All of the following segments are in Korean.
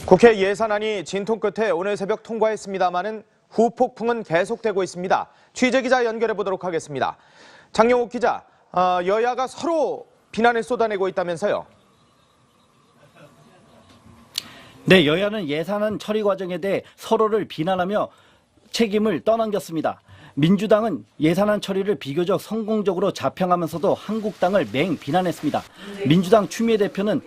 국회 예산안이 진통 끝에 오늘 새벽 통과했습니다마는 후폭풍은 계속되고 있습니다. 취재기자 연결해 보도록 하겠습니다. 장영욱 기자, 여야가 서로 비난을 쏟아내고 있다면서요? 네, 여야는 예산안 처리 과정에 대해 서로를 비난하며 책임을 떠넘겼습니다. 민주당은 예산안 처리를 비교적 성공적으로 자평하면서도 한국당을 맹 비난했습니다. 민주당 추미애 대표는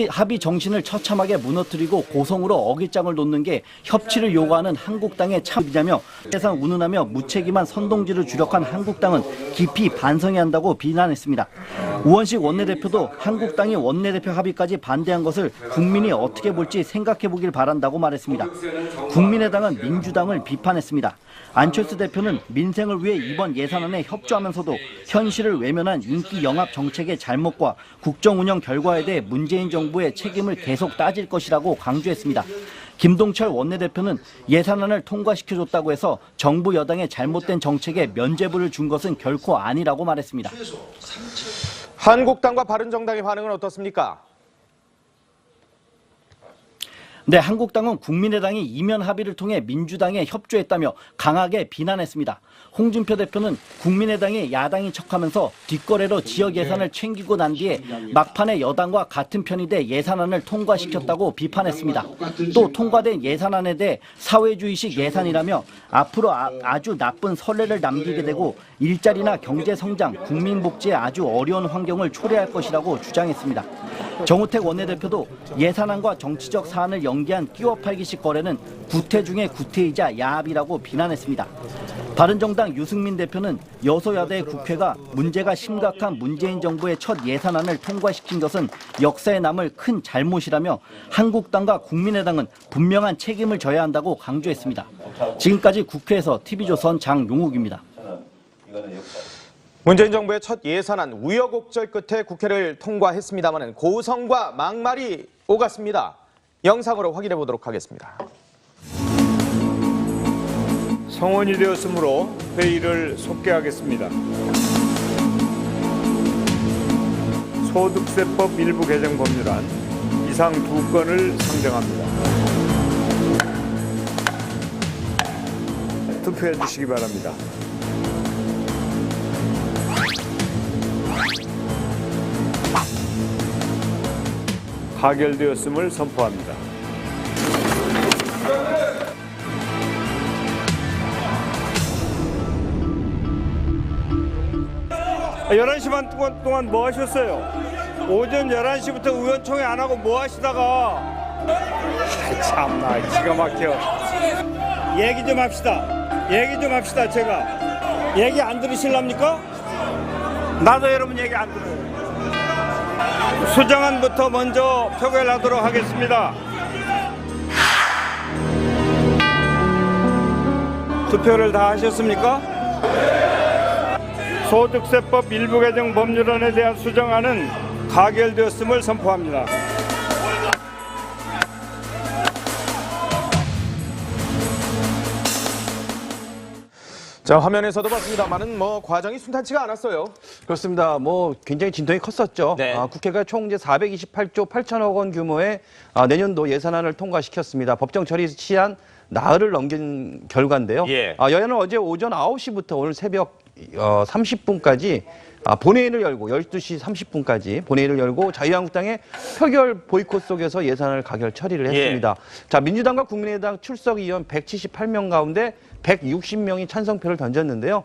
합의 정신을 처참하게 무너뜨리고 고성으로 어깃장을 놓는 게 협치를 요구하는 한국당의 참이냐며 예산 운운하며 무책임한 선동질을 주력한 한국당은 깊이 반성해야 한다고 비난했습니다. 우원식 원내대표도 한국당이 원내대표 합의까지 반대한 것을 국민이 어떻게 볼지 생각해 보길 바란다고 말했습니다. 국민의당은 민주당을 비판했습니다. 안철수 대표는 민생을 위해 이번 예산안에 협조하면서도 현실을 외면한 인기 영합 정책의 잘못과 국정 운영 결과에 대해 문재인 정부의 책임을 계속 따질 것이라고 강조했습니다. 김동철 원내대표는 예산안을 통과시켜줬다고 해서 정부 여당의 잘못된 정책에 면죄부를 준 것은 결코 아니라고 말했습니다. 한국당과 바른정당의 반응은 어떻습니까? 네, 한국당은 국민의당이 이면 합의를 통해 민주당에 협조했다며 강하게 비난했습니다. 홍준표 대표는 국민의당이 야당인 척하면서 뒷거래로 지역 예산을 챙기고 난 뒤에 막판에 여당과 같은 편이 돼 예산안을 통과시켰다고 비판했습니다. 또 통과된 예산안에 대해 사회주의식 예산이라며 앞으로 아주 나쁜 선례를 남기게 되고 일자리나 경제성장, 국민복지에 아주 어려운 환경을 초래할 것이라고 주장했습니다. 정우택 원내대표도 예산안과 정치적 사안을 연계한 끼워팔기식 거래는 구태 중의 구태이자 야합이라고 비난했습니다. 바른정당 유승민 대표는 여소야대 국회가 문제가 심각한 문재인 정부의 첫 예산안을 통과시킨 것은 역사에 남을 큰 잘못이라며 한국당과 국민의당은 분명한 책임을 져야 한다고 강조했습니다. 지금까지 국회에서 TV조선 장용욱입니다. 문재인 정부의 첫 예산안 우여곡절 끝에 국회를 통과했습니다마는 고성과 막말이 오갔습니다. 영상으로 확인해 보도록 하겠습니다. 성원이 되었으므로 회의를 속개하겠습니다. 소득세법 일부 개정 법률안 이상 2건을 상정합니다. 투표해 주시기 바랍니다. 가결되었음을 선포합니다. 11시 반 동안 뭐 하셨어요? 오전 11시부터 의원총회 안 하고 뭐 하시다가 참나 기가 막혀. 얘기 좀 합시다. 제가 얘기 안 들으실랍니까? 나도 여러분 얘기 안 들어요. 수정안부터 먼저 표결하도록 하겠습니다. 투표를 다 하셨습니까? 소득세법 일부 개정 법률안에 대한 수정안은 가결되었음을 선포합니다. 자, 화면에서도 봤습니다만은 과정이 순탄치가 않았어요. 그렇습니다. 굉장히 진통이 컸었죠. 네. 국회가 총 이제 428조 8천억 원 규모의 내년도 예산안을 통과시켰습니다. 법정 처리 시한 나흘을 넘긴 결과인데요. 예. 여야는 어제 오전 9시부터 오늘 새벽 30분까지 본회의를 열고 12시 30분까지 본회의를 열고 자유한국당의 표결 보이콧 속에서 예산을 가결 처리를 했습니다. 자, 민주당과 국민의당 출석 의원 178명 가운데 160명이 찬성표를 던졌는데요.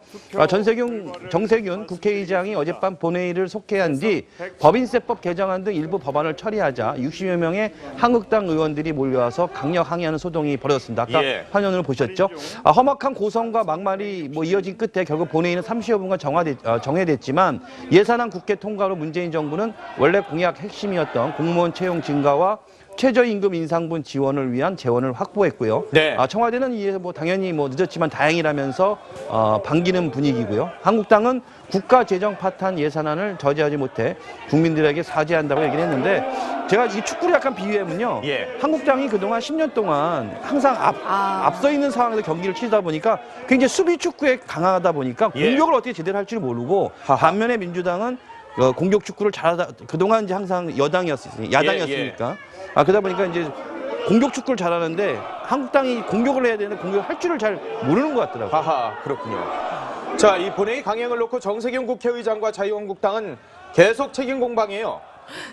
정세균 국회의장이 어젯밤 본회의를 속개한 뒤 법인세법 개정안 등 일부 법안을 처리하자 60여 명의 한국당 의원들이 몰려와서 강력 항의하는 소동이 벌어졌습니다. 아까 화면으로 보셨죠? 험악한 고성과 막말이 이어진 끝에 결국 본회의는 30여 분간 정회됐지만 예산안 국회 통과로 문재인 정부는 원래 공약 핵심이었던 공무원 채용 증가와 최저임금 인상분 지원을 위한 재원을 확보했고요. 네. 청와대는 이에 당연히 늦었지만 다행이라면서 반기는 분위기고요. 한국당은 국가 재정 파탄 예산안을 저지하지 못해 국민들에게 사죄한다고 얘기를 했는데 제가 이 축구를 약간 비유하면요. 한국당이 그동안 10년 동안 항상 앞서 있는 상황에서 경기를 치다 보니까 굉장히 수비 축구에 강하다 보니까 공격을 어떻게 제대로 할 줄 모르고 반면에 민주당은 공격 축구를 잘하다 그동안 이제 항상 야당이었으니까 그러다 보니까 이제 공격 축구를 잘하는데 한국당이 공격을 해야 되는데 공격을 할 줄을 잘 모르는 것 같더라고요. 하하, 그렇군요. 자, 이 본회의 강행을 놓고 정세균 국회의장과 자유한국당은 계속 책임 공방이에요.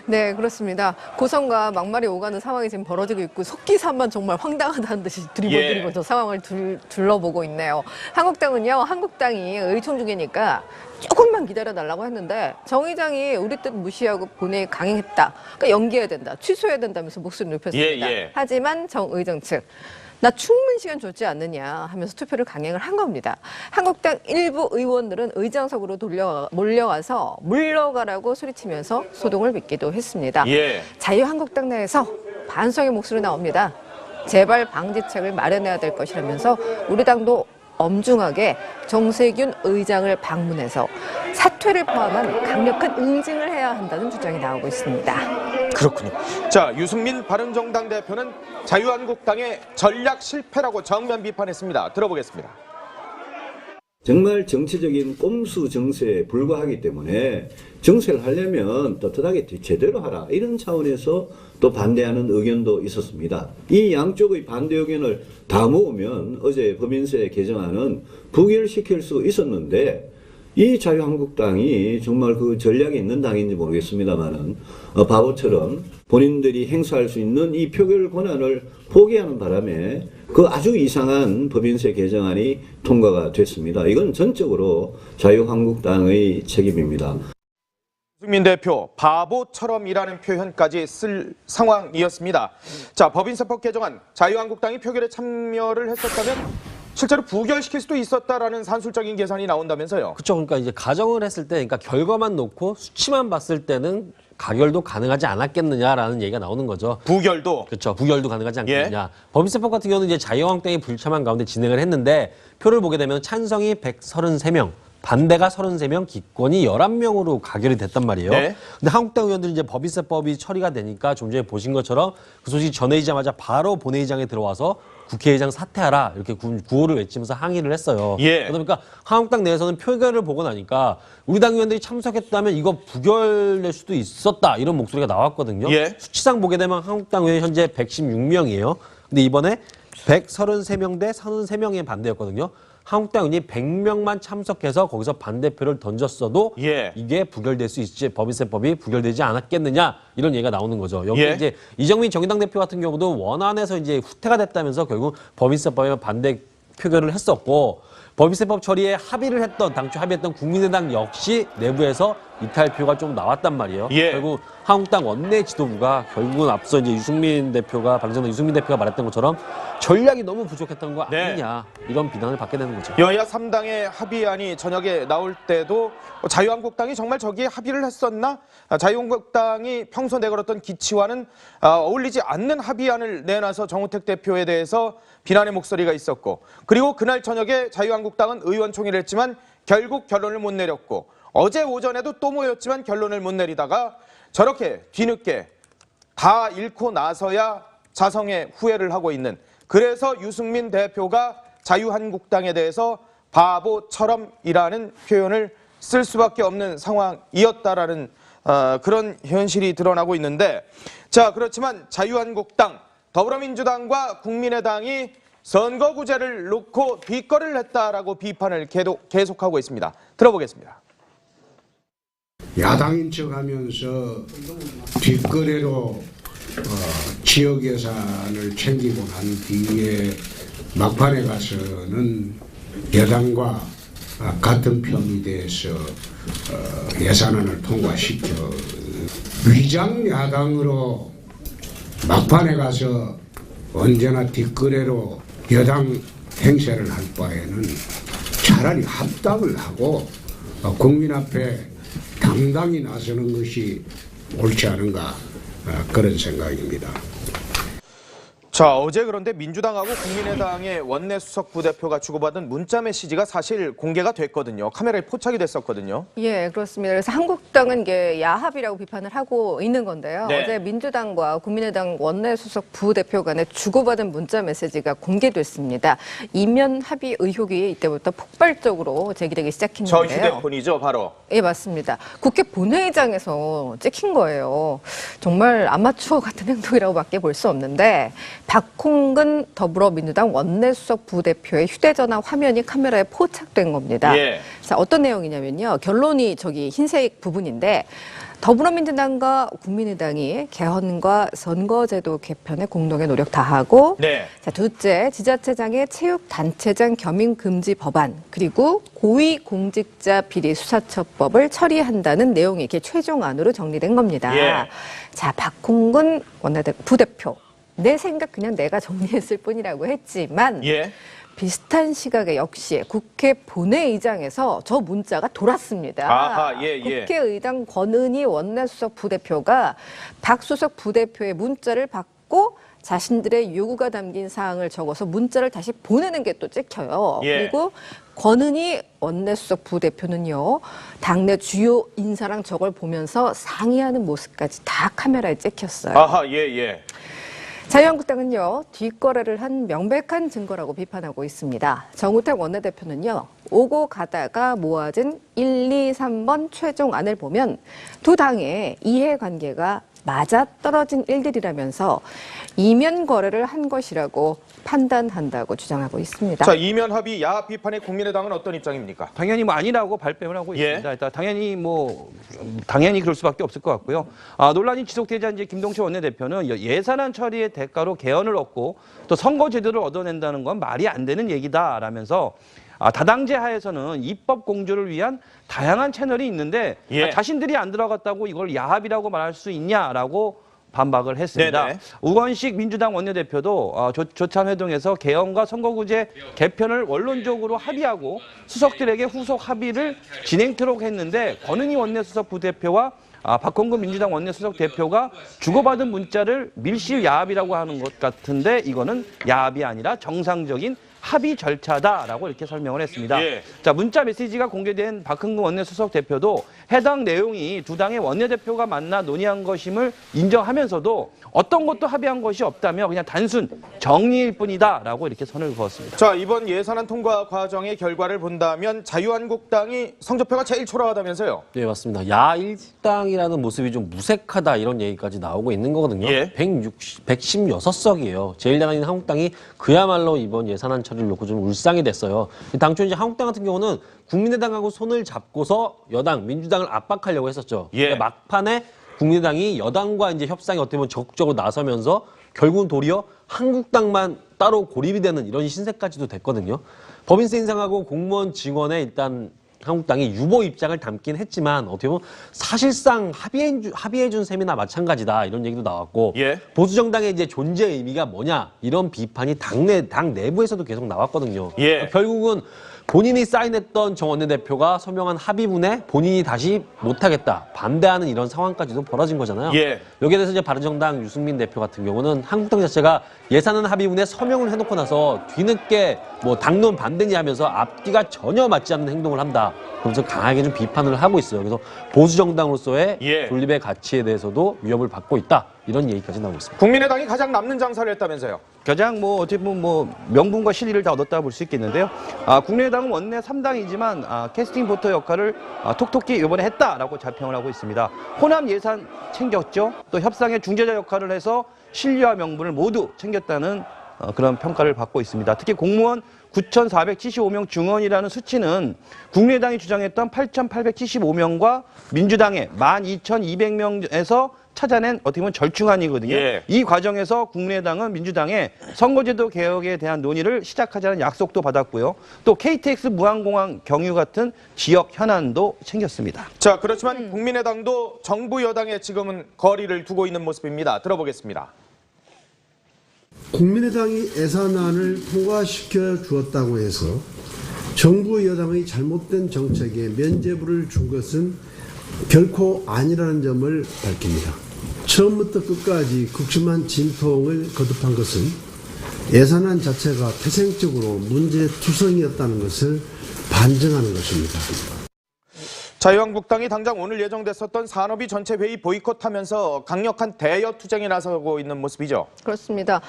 네, 그렇습니다. 고성과 막말이 오가는 상황이 지금 벌어지고 있고 속기사만 정말 황당하다는 듯이 두리번두리번 저 상황을 둘러보고 있네요. 한국당이 의총 중이니까 조금만 기다려달라고 했는데 정 의장이 우리 뜻 무시하고 본회의 강행했다. 그러니까 연기해야 된다. 취소해야 된다면서 목소리 높였습니다. 하지만 정 의장 측 나 충분히 시간 줬지 않느냐 하면서 투표를 강행을 한 겁니다. 한국당 일부 의원들은 의장석으로 몰려와서 물러가라고 소리치면서 소동을 빚기도 했습니다. 자유한국당 내에서 반성의 목소리 나옵니다. 재발 방지책을 마련해야 될 것이라면서 우리 당도 엄중하게 정세균 의장을 방문해서 사퇴를 포함한 강력한 응징을 해야 한다는 주장이 나오고 있습니다. 그렇군요. 자, 유승민 바른정당 대표는 자유한국당의 전략 실패라고 정면 비판했습니다. 들어보겠습니다. 정말 정치적인 꼼수 정세에 불과하기 때문에 정세를 하려면 떳떳하게 제대로 하라 이런 차원에서 또 반대하는 의견도 있었습니다. 이 양쪽의 반대 의견을 다 모으면 어제 법인세 개정안은 부결시킬 수 있었는데 이 자유한국당이 정말 그 전략이 있는 당인지 모르겠습니다만은 바보처럼 본인들이 행사할 수 있는 이 표결 권한을 포기하는 바람에 그 아주 이상한 법인세 개정안이 통과가 됐습니다. 이건 전적으로 자유한국당의 책임입니다. 유승민 대표, 바보처럼이라는 표현까지 쓸 상황이었습니다. 자, 법인세법 개정안 자유한국당이 표결에 참여를 했었다면 실제로 부결시킬 수도 있었다라는 산술적인 계산이 나온다면서요. 그렇죠. 그러니까 이제 가정을 했을 때, 그러니까 결과만 놓고 수치만 봤을 때는 가결도 가능하지 않았겠느냐라는 얘기가 나오는 거죠. 부결도. 그렇죠. 부결도 가능하지 않겠느냐. 법인세법 같은 경우는 이제 자유한국당이 불참한 가운데 진행을 했는데 표를 보게 되면 찬성이 133명. 반대가 33명, 기권이 11명으로 가결이 됐단 말이에요. 근데 한국당 의원들이 이제 법인세법이 처리가 되니까 좀 전에 보신 것처럼 그 소식이 전해지자마자 바로 본회의장에 들어와서 국회의장 사퇴하라 이렇게 구호를 외치면서 항의를 했어요. 그러니까 한국당 내에서는 표결을 보고 나니까 우리 당 의원들이 참석했다면 이거 부결될 수도 있었다 이런 목소리가 나왔거든요. 수치상 보게 되면 한국당 의원 현재 116명이에요. 근데 이번에 133명 대 33명의 반대였거든요. 한국당 의원이 100명만 참석해서 거기서 반대표를 던졌어도 이게 부결될 수 있지 법인세법이 부결되지 않았겠느냐 이런 얘기가 나오는 거죠. 여기 이제 이정민 정의당 대표 같은 경우도 원안에서 이제 후퇴가 됐다면서 결국 법인세법에 반대 표결을 했었고 법인세법 처리에 합의를 했던 당초 합의했던 국민의당 역시 내부에서 이탈표가 좀 나왔단 말이에요. 결국 한국당 원내 지도부가 결국은 앞서 이제 바른정당 유승민 대표가 말했던 것처럼 전략이 너무 부족했던 거 아니냐 이런 비난을 받게 되는 거죠. 여야 3당의 합의안이 저녁에 나올 때도 자유한국당이 정말 저기에 합의를 했었나? 자유한국당이 평소 내걸었던 기치와는 어울리지 않는 합의안을 내놔서 정우택 대표에 대해서 비난의 목소리가 있었고 그리고 그날 저녁에 자유한국당은 의원총회를 했지만 결국 결론을 못 내렸고 어제 오전에도 또 모였지만 결론을 못 내리다가 저렇게 뒤늦게 다 잃고 나서야 자성의 후회를 하고 있는 그래서 유승민 대표가 자유한국당에 대해서 바보처럼이라는 표현을 쓸 수밖에 없는 상황이었다라는 그런 현실이 드러나고 있는데 자 그렇지만 자유한국당, 더불어민주당과 국민의당이 선거구제를 놓고 뒷거리를 했다라고 비판을 계속하고 있습니다. 들어보겠습니다. 야당인 척하면서 뒷거래로 지역 예산을 챙기고 난 뒤에 막판에 가서는 여당과 같은 편이 돼서 예산안을 통과시켜 위장 야당으로 막판에 가서 언제나 뒷거래로 여당 행세를 할 바에는 차라리 합당을 하고 국민 앞에 당당히 나서는 것이 옳지 않은가 그런 생각입니다. 자, 어제 그런데 민주당하고 국민의당의 원내 수석 부대표가 주고받은 문자 메시지가 사실 공개가 됐거든요. 카메라에 포착이 됐었거든요. 예, 그렇습니다. 그래서 한국당은 이게 야합이라고 비판을 하고 있는 건데요. 어제 민주당과 국민의당 원내 수석 부대표 간에 주고받은 문자 메시지가 공개됐습니다. 이면 합의 의혹이 이때부터 폭발적으로 제기되기 시작했는데요. 저 휴대폰이죠, 바로. 예, 맞습니다. 국회 본회의장에서 찍힌 거예요. 정말 아마추어 같은 행동이라고밖에 볼 수 없는데 박홍근 더불어민주당 원내수석 부대표의 휴대전화 화면이 카메라에 포착된 겁니다. 예. 자, 어떤 내용이냐면요. 결론이 저기 흰색 부분인데 더불어민주당과 국민의당이 개헌과 선거제도 개편에 공동의 노력 다하고 네. 자, 둘째, 지자체장의 체육단체장 겸임 금지 법안 그리고 고위공직자 비리 수사처법을 처리한다는 내용이 이렇게 최종안으로 정리된 겁니다. 예. 자, 박홍근 부대표 내 생각 그냥 내가 정리했을 뿐이라고 했지만 예. 비슷한 시각에 역시 국회 본회의장에서 저 문자가 돌았습니다. 아하, 예, 예. 국회의장 권은희 원내수석 부대표가 박 수석 부대표의 문자를 받고 자신들의 요구가 담긴 사항을 적어서 문자를 다시 보내는 게 또 찍혀요. 예. 그리고 권은희 원내수석 부대표는요. 당내 주요 인사랑 저걸 보면서 상의하는 모습까지 다 카메라에 찍혔어요. 아하, 예, 예. 자유한국당은요, 뒷거래를 한 명백한 증거라고 비판하고 있습니다. 정우택 원내대표는요, 오고 가다가 모아진 1, 2, 3번 최종안을 보면 두 당의 이해관계가 맞아떨어진 일들이라면서 이면 거래를 한 것이라고 판단한다고 주장하고 있습니다. 자, 이면 합의 야합 비판의 국민의당은 어떤 입장입니까? 당연히 뭐 아니라고 발뺌을 하고 예. 있습니다. 일단 당연히 그럴 수밖에 없을 것 같고요. 논란이 지속되자 이제 김동철 원내대표는 예산안 처리의 대가로 개헌을 얻고 또 선거제도를 얻어낸다는 건 말이 안 되는 얘기다라면서 다당제 하에서는 입법 공조를 위한 다양한 채널이 있는데 예. 자신들이 안 들어갔다고 이걸 야합이라고 말할 수 있냐라고 반박을 했습니다. 네네. 우건식 민주당 원내대표도 조참회동에서 개헌과 선거구제 개편을 원론적으로 합의하고 수석들에게 후속 합의를 진행토록 했는데 권은희 원내수석 부대표와 박홍근 민주당 원내수석 대표가 주고받은 문자를 밀실 야합이라고 하는 것 같은데 이거는 야합이 아니라 정상적인 합의 절차다라고 이렇게 설명을 했습니다. 예. 자, 문자 메시지가 공개된 박흥근 원내수석 대표도 해당 내용이 두 당의 원내대표가 만나 논의한 것임을 인정하면서도 어떤 것도 합의한 것이 없다며 그냥 단순 정리일 뿐이다라고 이렇게 선을 그었습니다. 자, 이번 예산안 통과 과정의 결과를 본다면 자유한국당이 성적표가 제일 초라하다면서요? 네, 맞습니다. 야일당이라는 모습이 좀 무색하다 이런 얘기까지 나오고 있는 거거든요. 예. 116석이에요. 제1야당인 한국당이 그야말로 이번 예산안 처리를 놓고 좀 울상이 됐어요. 당초 이제 한국당 같은 경우는 국민의당하고 손을 잡고서 여당, 민주당을 압박하려고 했었죠. 예. 그러니까 막판에 국민의당이 여당과 이제 협상에 어떻게 보면 적극적으로 나서면서 결국은 도리어 한국당만 따로 고립이 되는 이런 신세까지도 됐거든요. 법인세 인상하고 공무원 증원에 일단 한국당이 유보 입장을 담긴 했지만 어떻게 보면 사실상 합의해준 셈이나 마찬가지다 이런 얘기도 나왔고 예. 보수 정당의 이제 존재 의미가 뭐냐 이런 비판이 당 내부에서도 계속 나왔거든요. 예. 결국은 본인이 사인했던 정 원내대표가 서명한 합의문에 본인이 다시 못하겠다 반대하는 이런 상황까지도 벌어진 거잖아요. 예. 여기에 대해서 이제 바른정당 유승민 대표 같은 경우는 한국당 자체가 예산안 합의문에 서명을 해놓고 나서 뒤늦게 뭐 당론 반대니 하면서 앞뒤가 전혀 맞지 않는 행동을 한다. 그러면서 강하게 좀 비판을 하고 있어요. 그래서 보수 정당으로서의 예. 존립의 가치에 대해서도 위협을 받고 있다. 이런 얘기까지 나오고 있습니다. 국민의당이 가장 남는 장사를 했다면서요? 가장 어떻게 보면 명분과 실리를 다 얻었다 볼 수 있겠는데요. 국민의당은 원내 3당이지만 캐스팅 보터 역할을 톡톡히 이번에 했다라고 자평을 하고 있습니다. 호남 예산 챙겼죠. 또 협상의 중재자 역할을 해서 실리와 명분을 모두 챙겼다는 그런 평가를 받고 있습니다. 특히 공무원 9,475명 증원이라는 수치는 국민의당이 주장했던 8,875명과 민주당의 12,200명에서 찾아낸 어떻게 보면 절충안이거든요. 예. 이 과정에서 국민의당은 민주당의 선거제도 개혁에 대한 논의를 시작하자는 약속도 받았고요. 또 KTX 무한공항 경유 같은 지역 현안도 챙겼습니다. 자, 그렇지만 국민의당도 정부 여당에 지금은 거리를 두고 있는 모습입니다. 들어보겠습니다. 국민의당이 예산안을 통과시켜 주었다고 해서 정부 여당의 잘못된 정책에 면죄부를 준 것은 결코 아니라는 점을 밝힙니다. 처음부터 끝까지 극심한 진통을 거듭한 것은 예산안 자체가 태생적으로 문제투성이었다는 것을 반증하는 것입니다. 자유한국당이 당장 오늘 예정됐었던 산업위 전체 회의 보이콧하면서 강력한 대여 투쟁에 나서고 있는 모습이죠. 그렇습니다.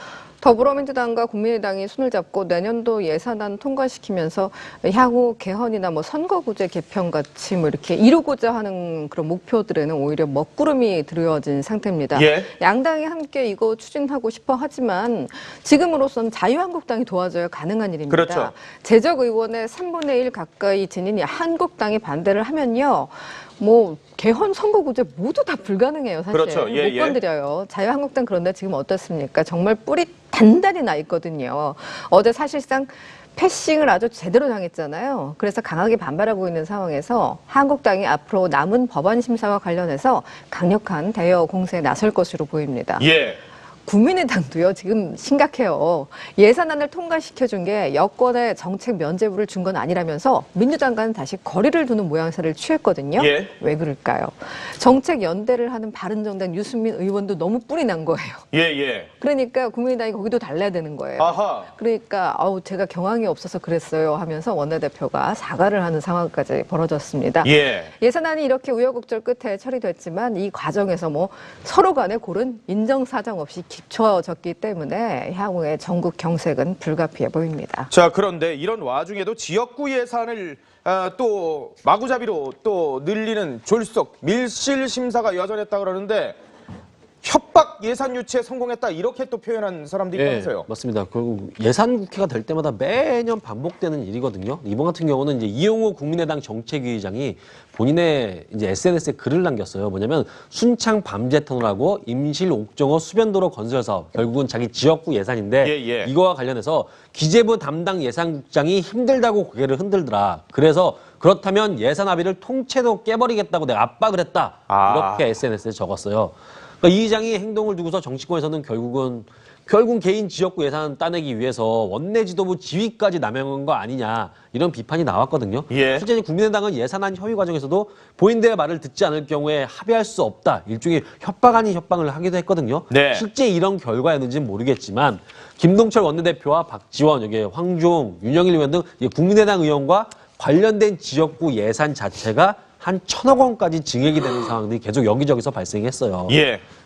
더불어민주당과 국민의당이 손을 잡고 내년도 예산안 통과시키면서 향후 개헌이나 뭐 선거구제 개편 같이 뭐 이렇게 이루고자 하는 그런 목표들에는 오히려 먹구름이 들여진 상태입니다. 예. 양당이 함께 이거 추진하고 싶어 하지만 지금으로선 자유한국당이 도와줘야 가능한 일입니다. 그렇죠. 재적 의원의 3분의 1 가까이 지닌 한국당이 반대를 하면요. 뭐 개헌 선거구제 모두 다 불가능해요. 사실 그렇죠. 예, 못 건드려요. 자유한국당 그런데 지금 어떻습니까? 정말 뿌리 단단히 나 있거든요. 어제 사실상 패싱을 아주 제대로 당했잖아요. 그래서 강하게 반발하고 있는 상황에서 한국당이 앞으로 남은 법안 심사와 관련해서 강력한 대여 공세에 나설 것으로 보입니다. 예. 국민의당도요, 지금 심각해요. 예산안을 통과시켜준 게 여권의 정책 면제부를 준 건 아니라면서 민주당과는 다시 거리를 두는 모양새를 취했거든요. 예. 왜 그럴까요? 정책 연대를 하는 바른정당 유승민 의원도 너무 뿔이 난 거예요. 예. 그러니까 국민의당이 거기도 달라야 되는 거예요. 아하. 그러니까 제가 경황이 없어서 그랬어요 하면서 원내대표가 사과를 하는 상황까지 벌어졌습니다. 예. 예산안이 이렇게 우여곡절 끝에 처리됐지만 이 과정에서 뭐 서로 간에 고른 인정사정 없이 깊어졌기 때문에 향후의 전국 경색은 불가피해 보입니다. 자, 그런데 이런 와중에도 지역구 예산을 또 마구잡이로 또 늘리는 졸속 밀실 심사가 여전했다 그러는데 협박 예산 유치에 성공했다 이렇게 또 표현한 사람도 있다면서요. 맞습니다. 결국 예산 국회가 될 때마다 매년 반복되는 일이거든요. 이번 같은 경우는 이제 이용호 국민의당 정책위의장이 본인의 이제 SNS에 글을 남겼어요. 뭐냐면 순창 밤제 터널하고 임실 옥정호 수변도로 건설 사업 결국은 자기 지역구 예산인데 이거와 관련해서 기재부 담당 예산국장이 힘들다고 고개를 흔들더라. 그래서 그렇다면 예산 합의를 통째로 깨버리겠다고 내가 압박을 했다. 이렇게 SNS에 적었어요. 그러니까 이 의장이 행동을 두고서 정치권에서는 결국 개인 지역구 예산 따내기 위해서 원내 지도부 지위까지 남용한 거 아니냐 이런 비판이 나왔거든요. 실제 국민의당은 예산안 협의 과정에서도 본인들의 말을 듣지 않을 경우에 합의할 수 없다. 일종의 협박 아닌 협박을 하기도 했거든요. 실제 이런 결과였는지는 모르겠지만 김동철 원내대표와 박지원, 여기 황종, 윤영일 의원 등 국민의당 의원과 관련된 지역구 예산 자체가 한 1,000억 원까지 증액이 되는 상황들이 계속 여기저기서 발생했어요.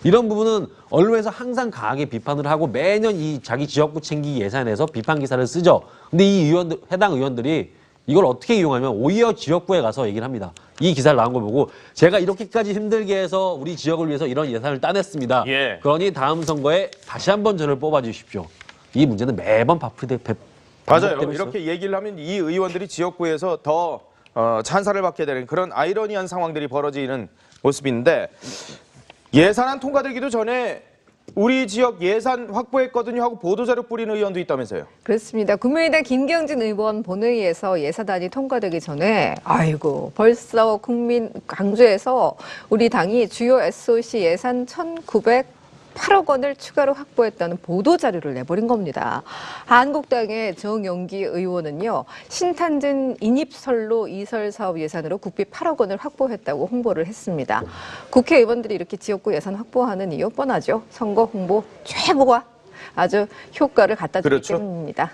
이런 부분은 언론에서 항상 강하게 비판을 하고 매년 이 자기 지역구 챙기기 예산에 대해서 비판 기사를 쓰죠. 근데 이 해당 의원들이 이걸 어떻게 이용하면 오히려 지역구에 가서 얘기를 합니다. 이 기사를 나온 걸 보고 제가 이렇게까지 힘들게 해서 우리 지역을 위해서 이런 예산을 따냈습니다. 그러니 다음 선거에 다시 한번 저를 뽑아주십시오. 이 문제는 매번 맞아요. 이렇게 얘기를 하면 이 의원들이 지역구에서 더 찬사를 받게 되는 그런 아이러니한 상황들이 벌어지는 모습인데 예산안 통과되기도 전에 우리 지역 예산 확보했거든요 하고 보도자료 뿌리는 의원도 있다면서요. 그렇습니다. 국민의당 김경진 의원 본회의에서 예산안이 통과되기 전에 아이고 벌써 국민 강조해서 우리 당이 주요 SOC 예산 1,908억 원을 추가로 확보했다는 보도자료를 내버린 겁니다. 한국당의 정영기 의원은요. 신탄진 인입선로 이설 사업 예산으로 국비 8억 원을 확보했다고 홍보를 했습니다. 국회의원들이 이렇게 지역구 예산 확보하는 이유 뻔하죠. 선거 홍보 최고가 아주 효과를 갖다 주기 때문입니다.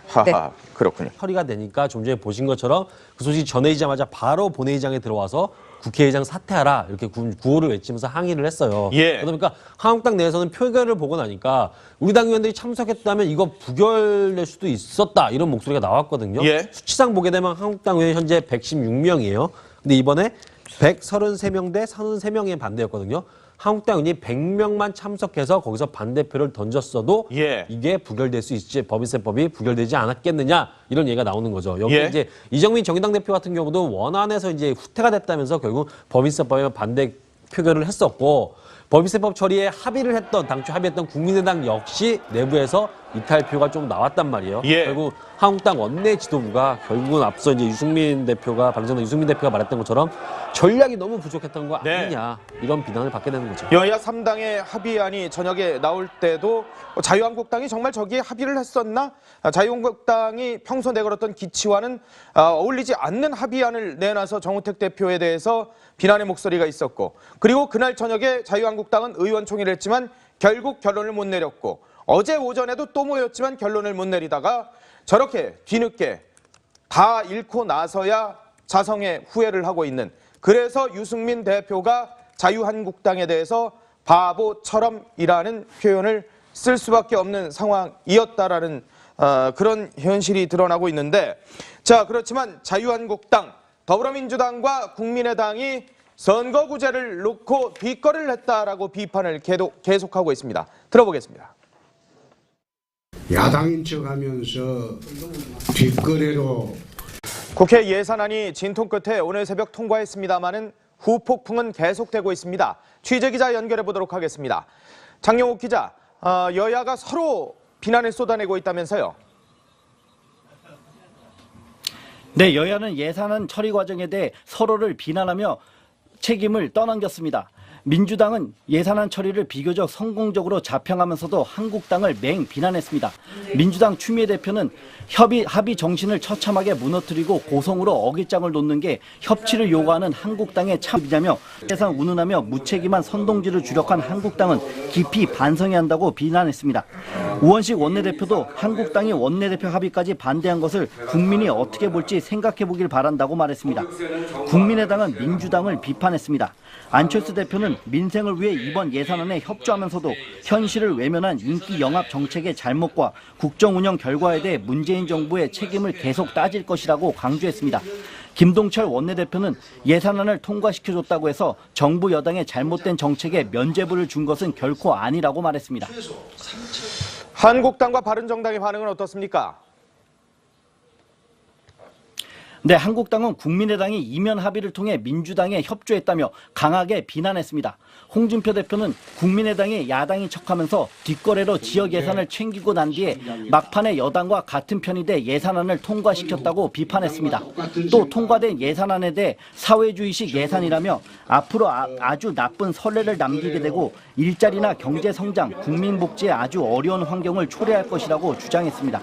그렇군요. 처리가 되니까 좀 전에 보신 것처럼 그 소식이 전해지자마자 바로 본회의장에 들어와서 국회의장 사퇴하라 이렇게 구호를 외치면서 항의를 했어요. 그러니까 한국당 내에서는 표결을 보고 나니까 우리 당 의원들이 참석했다면 이거 부결될 수도 있었다 이런 목소리가 나왔거든요. 수치상 보게 되면 한국당 의원 현재 116명이에요. 근데 이번에 133명 대 33명의 반대였거든요. 한국당 의원이 100명만 참석해서 거기서 반대표를 던졌어도 이게 부결될 수 있지 법인세법이 부결되지 않았겠느냐 이런 얘기가 나오는 거죠. 여기 이제 이정민 정의당 대표 같은 경우도 원안에서 이제 후퇴가 됐다면서 결국 법인세법에 반대 표결을 했었고 법인세법 처리에 합의를 했던 당초 합의했던 국민의당 역시 내부에서 이탈표가 좀 나왔단 말이에요. 결국 한국당 원내 지도부가 결국은 앞서 이제 바른정당 유승민 대표가 말했던 것처럼 전략이 너무 부족했던 거 아니냐 이런 비난을 받게 되는 거죠. 여야 3당의 합의안이 저녁에 나올 때도 자유한국당이 정말 저기에 합의를 했었나? 자유한국당이 평소 내걸었던 기치와는 어울리지 않는 합의안을 내놔서 정우택 대표에 대해서 비난의 목소리가 있었고 그리고 그날 저녁에 자유한국당은 의원총회를 했지만 결국 결론을 못 내렸고 어제 오전에도 또 모였지만 결론을 못 내리다가 저렇게 뒤늦게 다 잃고 나서야 자성의 후회를 하고 있는 그래서 유승민 대표가 자유한국당에 대해서 바보처럼이라는 표현을 쓸 수밖에 없는 상황이었다라는 그런 현실이 드러나고 있는데, 자, 그렇지만 자유한국당, 더불어민주당과 국민의당이 선거구제를 놓고 뒷거래를 했다라고 비판을 계속하고 있습니다. 들어보겠습니다. 야당인 척하면서 뒷거래로 국회 예산안이 진통 끝에 오늘 새벽 통과했습니다마는 후폭풍은 계속되고 있습니다. 취재기자 연결해 보도록 하겠습니다. 장영욱 기자, 여야가 서로 비난을 쏟아내고 있다면서요? 네, 여야는 예산안 처리 과정에 대해 서로를 비난하며 책임을 떠넘겼습니다. 민주당은 예산안 처리를 비교적 성공적으로 자평하면서도 한국당을 맹 비난했습니다. 민주당 추미애 대표는 합의 정신을 처참하게 무너뜨리고 고성으로 어깃장을 놓는 게 협치를 요구하는 한국당의 참이냐며 예산 운운하며 무책임한 선동질을 주력한 한국당은 깊이 반성해야 한다고 비난했습니다. 우원식 원내대표도 한국당이 원내대표 합의까지 반대한 것을 국민이 어떻게 볼지 생각해 보길 바란다고 말했습니다. 국민의당은 민주당을 비판했습니다. 안철수 대표는 민생을 위해 이번 예산안에 협조하면서도 현실을 외면한 인기 영합 정책의 잘못과 국정 운영 결과에 대해 문재인 정부의 책임을 계속 따질 것이라고 강조했습니다. 김동철 원내대표는 예산안을 통과시켜줬다고 해서 정부 여당의 잘못된 정책에 면죄부를 준 것은 결코 아니라고 말했습니다. 한국당과 바른정당의 반응은 어떻습니까? 네, 한국당은 국민의당이 이면 합의를 통해 민주당에 협조했다며 강하게 비난했습니다. 홍준표 대표는 국민의당이 야당인 척하면서 뒷거래로 지역 예산을 챙기고 난 뒤에 막판에 여당과 같은 편이 돼 예산안을 통과시켰다고 비판했습니다. 또 통과된 예산안에 대해 사회주의식 예산이라며 앞으로 아주 나쁜 선례를 남기게 되고 일자리나 경제성장, 국민복지에 아주 어려운 환경을 초래할 것이라고 주장했습니다.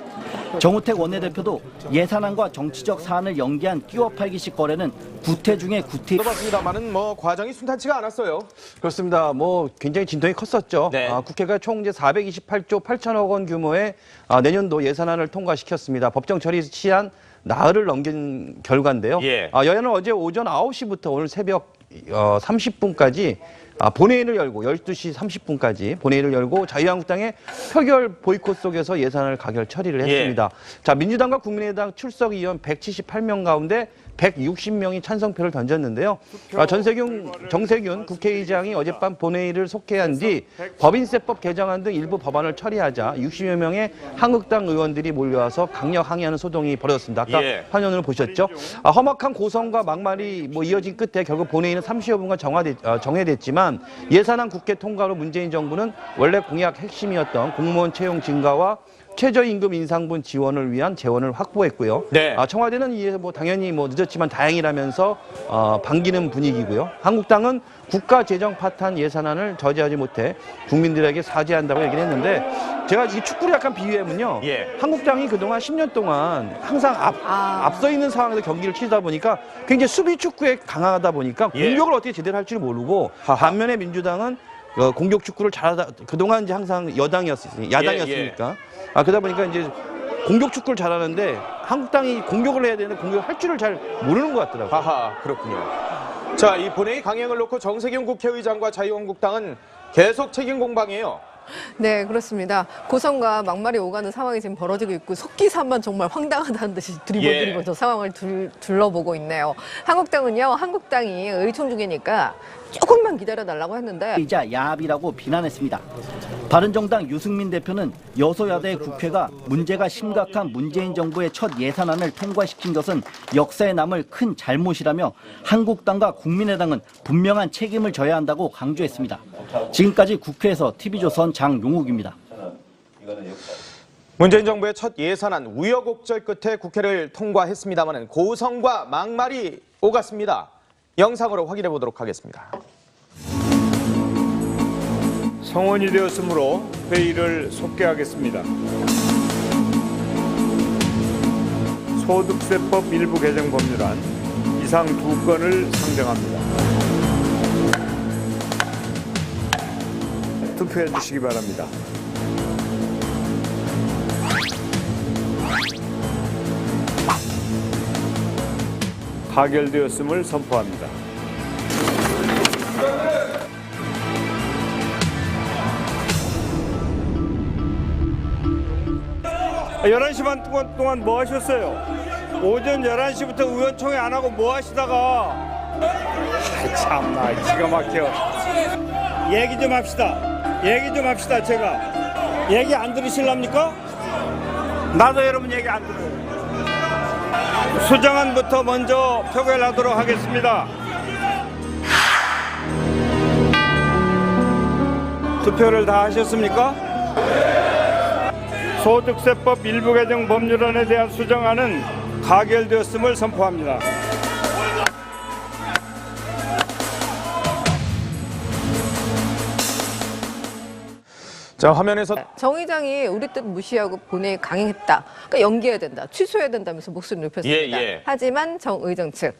정우택 원내대표도 예산안과 정치적 사안을 연계한 끼워 팔기식 거래는 구태 중에 구태. 들어봤습니다만은 과정이 순탄치가 않았어요. 그렇습니다. 굉장히 진통이 컸었죠. 네. 국회가 총 이제 428조 8천억 원 규모의 내년도 예산안을 통과시켰습니다. 법정 처리 시한 나흘을 넘긴 결과인데요. 예. 여야는 어제 오전 9시부터 오늘 새벽 30분까지 본회의를 열고 12시 30분까지 본회의를 열고 자유한국당의 표결 보이콧 속에서 예산을 가결 처리를 했습니다. 자, 민주당과 국민의당 출석 의원 178명 가운데 160명이 찬성표를 던졌는데요. 정세균 국회의장이 어젯밤 본회의를 속개한 뒤 법인세법 개정안 등 일부 법안을 처리하자 60여 명의 한국당 의원들이 몰려와서 강력 항의하는 소동이 벌어졌습니다. 아까 화면을 보셨죠? 험악한 고성과 막말이 이어진 끝에 결국 본회의는 30여 분간 정회됐지만 예산안 국회 통과로 문재인 정부는 원래 공약 핵심이었던 공무원 채용 증가와 최저임금 인상분 지원을 위한 재원을 확보했고요. 네. 청와대는 이에 당연히 늦었지만 다행이라면서 반기는 분위기고요. 한국당은 국가 재정 파탄 예산안을 저지하지 못해 국민들에게 사죄한다고 얘기를 했는데, 제가 이 축구를 약간 비유하면요. 한국당이 그동안 10년 동안 항상 앞서 있는 상황에서 경기를 치다 보니까 굉장히 수비 축구에 강하다 보니까 공격을 어떻게 제대로 할 줄 모르고, 반면에 민주당은 공격 축구를 잘하다, 그동안 이제 항상 야당이었으니까. 그러다 보니까 이제 공격 축구를 잘하는데 한국당이 공격을 해야 되는데 공격을 할 줄을 잘 모르는 것 같더라고요. 하하, 그렇군요. 자, 이 본회의 강행을 놓고 정세균 국회의장과 자유한국당은 계속 책임 공방이에요. 네, 그렇습니다. 고성과 막말이 오가는 상황이 지금 벌어지고 있고 속기사만 정말 황당하다는 듯이 드리번드리면서 상황을 둘러보고 있네요. 한국당이 의총 중이니까 조금만 기다려달라고 했는데 이자 야합이라고 비난했습니다. 바른정당 유승민 대표는 여소야대 국회가 문제가 심각한 문재인 정부의 첫 예산안을 통과시킨 것은 역사에 남을 큰 잘못이라며 한국당과 국민의당은 분명한 책임을 져야 한다고 강조했습니다. 지금까지 국회에서 TV조선 장용욱입니다. 문재인 정부의 첫 예산안 우여곡절 끝에 국회를 통과했습니다만 고성과 막말이 오갔습니다. 영상으로 확인해 보도록 하겠습니다. 성원이 되었으므로 회의를 속개하겠습니다. 소득세법 일부 개정 법률안 이상 2건을 상정합니다. 투표해 주시기 바랍니다. 가결되었음을 선포합니다. 11시 반 동안 뭐 하셨어요? 오전 11시부터 의원총회 안 하고 뭐 하시다가 참나 기가 막혀. 얘기 좀 합시다. 제가 얘기 안 들으실랍니까? 나도 여러분 얘기 안 들어요. 수정안부터 먼저 표결하도록 하겠습니다. 투표를 다 하셨습니까? 소득세법 일부 개정 법률안에 대한 수정안은 가결되었음을 선포합니다. 자, 화면에서 정 의장이 우리 뜻 무시하고 본회의 강행했다. 그러니까 연기해야 된다. 취소해야 된다면서 목소리를 높였습니다. 예. 하지만 정 의장 측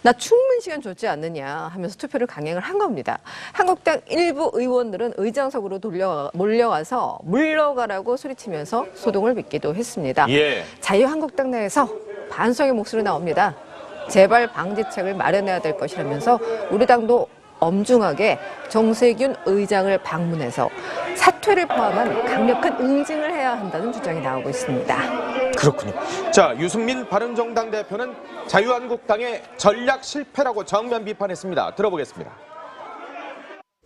나 충분히 시간 줬지 않느냐 하면서 투표를 강행을 한 겁니다. 한국당 일부 의원들은 의장석으로 몰려와서 물러가라고 소리치면서 소동을 빚기도 했습니다. 예. 자유한국당 내에서 반성의 목소리 나옵니다. 재발 방지책을 마련해야 될 것이라면서 우리 당도 엄중하게 정세균 의장을 방문해서 사퇴를 포함한 강력한 응징을 해야 한다는 주장이 나오고 있습니다. 그렇군요. 자, 유승민 바른정당 대표는 자유한국당의 전략 실패라고 정면 비판했습니다. 들어보겠습니다.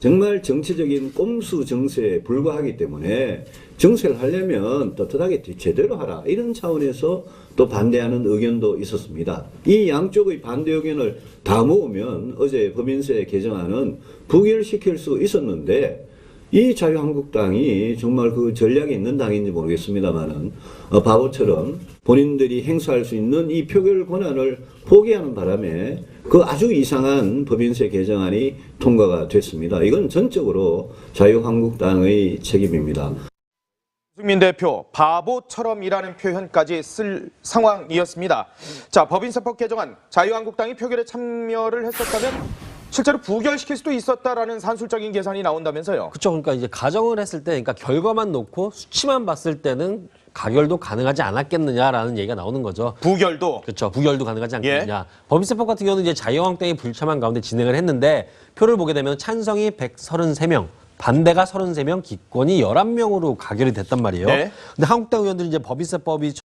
정말 정치적인 꼼수 정세에 불과하기 때문에 정세를 하려면 떳떳하게 제대로 하라 이런 차원에서 또 반대하는 의견도 있었습니다. 이 양쪽의 반대 의견을 다 모으면 어제 법인세 개정안은 부결시킬 수 있었는데 이 자유한국당이 정말 그 전략이 있는 당인지 모르겠습니다만은 바보처럼 본인들이 행사할 수 있는 이 표결 권한을 포기하는 바람에 그 아주 이상한 법인세 개정안이 통과가 됐습니다. 이건 전적으로 자유한국당의 책임입니다. 유승민 대표, 바보처럼이라는 표현까지 쓸 상황이었습니다. 자, 법인세법 개정안 자유한국당이 표결에 참여를 했었다면 실제로 부결시킬 수도 있었다라는 산술적인 계산이 나온다면서요. 그렇죠. 그러니까 이제 가정을 했을 때, 그러니까 결과만 놓고 수치만 봤을 때는 가결도 가능하지 않았겠느냐라는 얘기가 나오는 거죠. 부결도. 그렇죠. 부결도 가능하지 않겠느냐. 법인세법 같은 경우는 이제 자유한국당이 불참한 가운데 진행을 했는데 표를 보게 되면 찬성이 133명, 반대가 33명, 기권이 11명으로 가결이 됐단 말이에요. 네. 근데 한국당 의원들이 이제 법인세법이